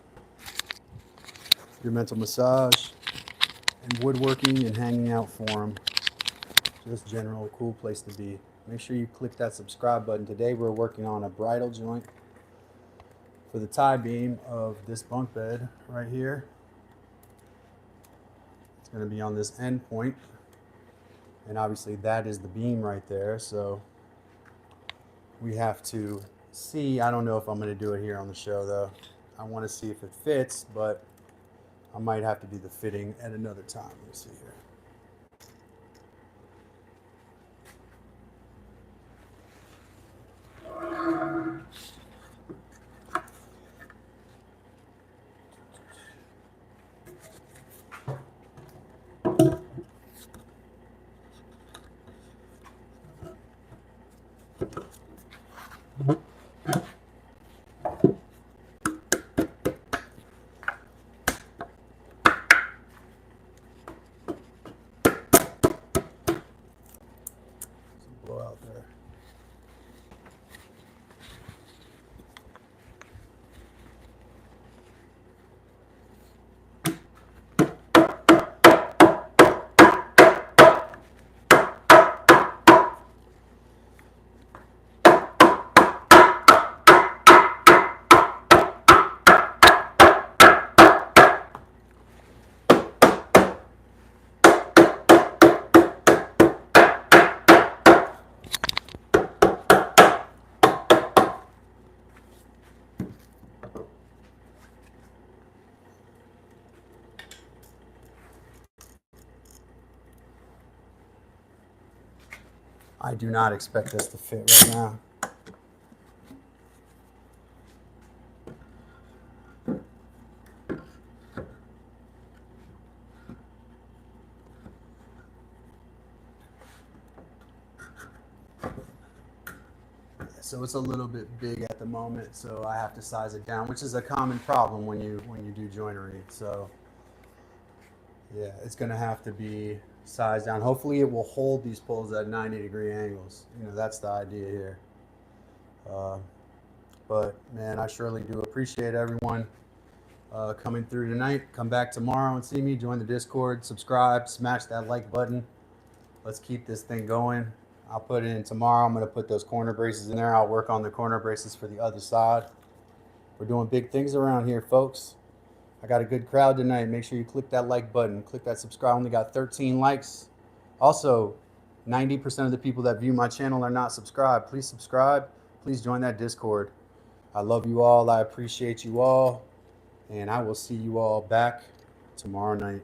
Your mental massage and woodworking and hanging out forum. Just general cool place to be. Make sure you click that subscribe button. Today we're working on a bridal joint for the tie beam of this bunk bed right here. It's going to be on this end point, and obviously that is the beam right there, so we have to see. I don't know if I'm going to do it here on the show though. I want to see if it fits, but I might have to do the fitting at another time. Let's see here. Blow out there. I do not expect this to fit right now. So it's a little bit big at the moment, so I have to size it down, which is a common problem when you do joinery. So yeah, it's gonna have to be sized down. Hopefully it will hold these poles at 90-degree angles. You know, that's the idea here. But man, I surely do appreciate everyone coming through tonight. Come back tomorrow and see me. Join the Discord, subscribe, smash that like button. Let's keep this thing going. I'll put it in tomorrow. I'm going to put those corner braces in there. I'll work on the corner braces for the other side. We're doing big things around here, folks. I got a good crowd tonight. Make sure you click that like button. Click that subscribe. I only got 13 likes. Also, 90% of the people that view my channel are not subscribed. Please subscribe. Please join that Discord. I love you all. I appreciate you all. And I will see you all back tomorrow night.